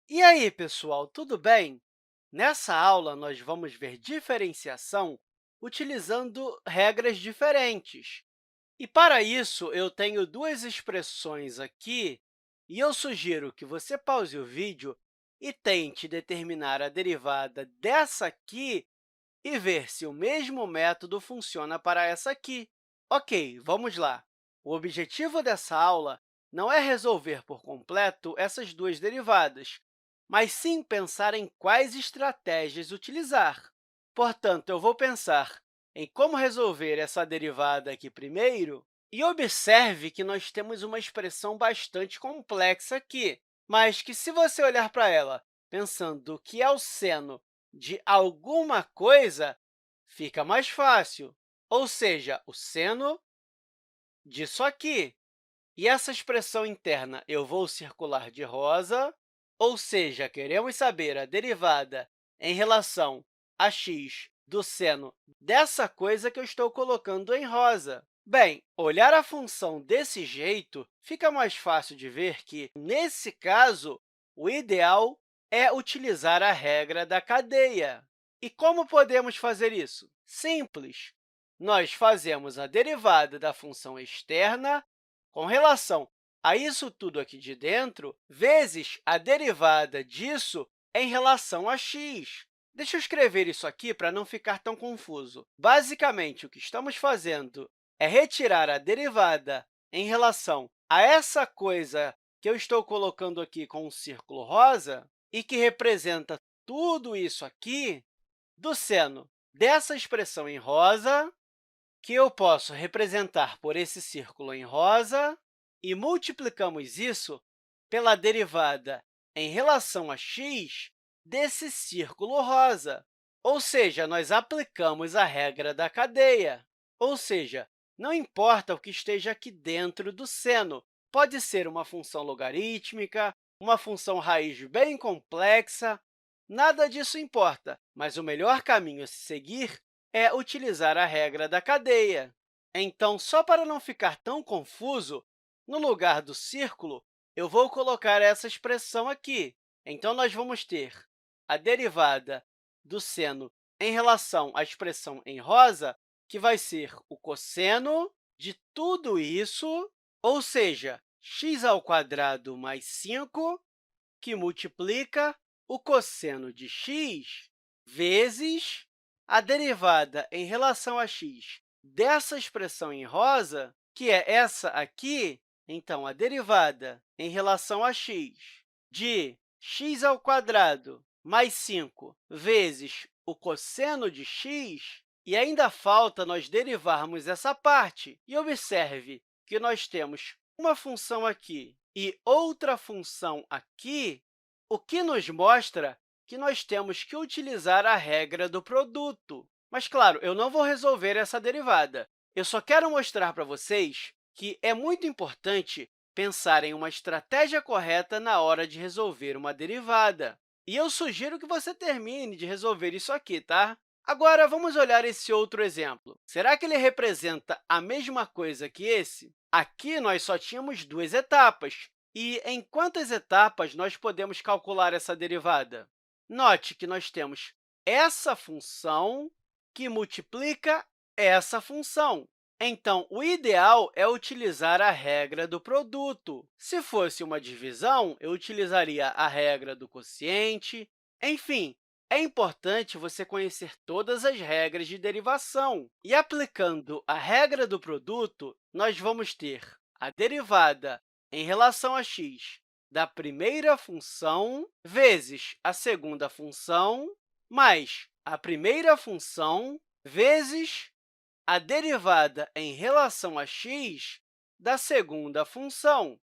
E aí, pessoal, tudo bem? Nessa aula, nós vamos ver diferenciação utilizando regras diferentes. E, para isso, eu tenho duas expressões aqui, e eu sugiro que você pause o vídeo e tente determinar a derivada dessa aqui e ver se o mesmo método funciona para essa aqui. Ok, vamos lá. O objetivo dessa aula não é resolver por completo essas duas derivadas, mas sim pensar em quais estratégias utilizar. Portanto, eu vou pensar em como resolver essa derivada aqui primeiro, e observe que nós temos uma expressão bastante complexa aqui, mas que, se você olhar para ela pensando que é o seno de alguma coisa, fica mais fácil, ou seja, o seno disso aqui. E essa expressão interna eu vou circular de rosa, ou seja, queremos saber a derivada em relação a x do seno dessa coisa que eu estou colocando em rosa. Bem, olhar a função desse jeito, fica mais fácil de ver que, nesse caso, o ideal é utilizar a regra da cadeia. E como podemos fazer isso? Simples. Nós fazemos a derivada da função externa com relação a isso tudo aqui de dentro, vezes a derivada disso em relação a x. Deixa eu escrever isso aqui para não ficar tão confuso. Basicamente, o que estamos fazendo é retirar a derivada em relação a essa coisa que eu estou colocando aqui com um círculo rosa e que representa tudo isso aqui do seno dessa expressão em rosa, que eu posso representar por esse círculo em rosa, e multiplicamos isso pela derivada em relação a x desse círculo rosa. Ou seja, nós aplicamos a regra da cadeia. Ou seja, não importa o que esteja aqui dentro do seno, pode ser uma função logarítmica, uma função raiz bem complexa, nada disso importa, mas o melhor caminho a se seguir é utilizar a regra da cadeia. Então, só para não ficar tão confuso, no lugar do círculo, eu vou colocar essa expressão aqui. Então, nós vamos ter a derivada do seno em relação à expressão em rosa, que vai ser o cosseno de tudo isso, ou seja, x² mais 5, que multiplica o cosseno de x vezes a derivada em relação a x dessa expressão em rosa, que é essa aqui. Então, a derivada em relação a x de x² mais 5 vezes o cosseno de x, e ainda falta nós derivarmos essa parte. E observe que nós temos uma função aqui e outra função aqui, o que nos mostra que nós temos que utilizar a regra do produto. Mas, claro, eu não vou resolver essa derivada. Eu só quero mostrar para vocês que é muito importante pensar em uma estratégia correta na hora de resolver uma derivada. E eu sugiro que você termine de resolver isso aqui, tá? Agora, vamos olhar esse outro exemplo. Será que ele representa a mesma coisa que esse? Aqui, nós só tínhamos duas etapas. E em quantas etapas nós podemos calcular essa derivada? Note que nós temos essa função que multiplica essa função. Então, o ideal é utilizar a regra do produto. Se fosse uma divisão, eu utilizaria a regra do quociente. Enfim, é importante você conhecer todas as regras de derivação. E, aplicando a regra do produto, nós vamos ter a derivada em relação a x da primeira função vezes a segunda função, mais a primeira função vezes a derivada em relação a x da segunda função.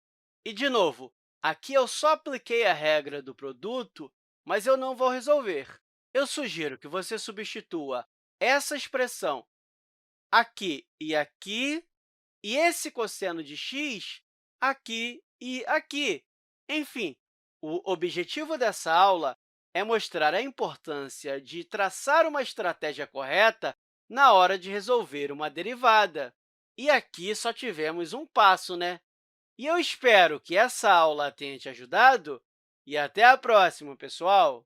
E, de novo, aqui eu só apliquei a regra do produto, mas eu não vou resolver. Eu sugiro que você substitua essa expressão aqui, e esse cosseno de x aqui e aqui. Enfim, o objetivo dessa aula é mostrar a importância de traçar uma estratégia correta na hora de resolver uma derivada. E aqui só tivemos um passo, né? E eu espero que essa aula tenha te ajudado, e até a próxima, pessoal!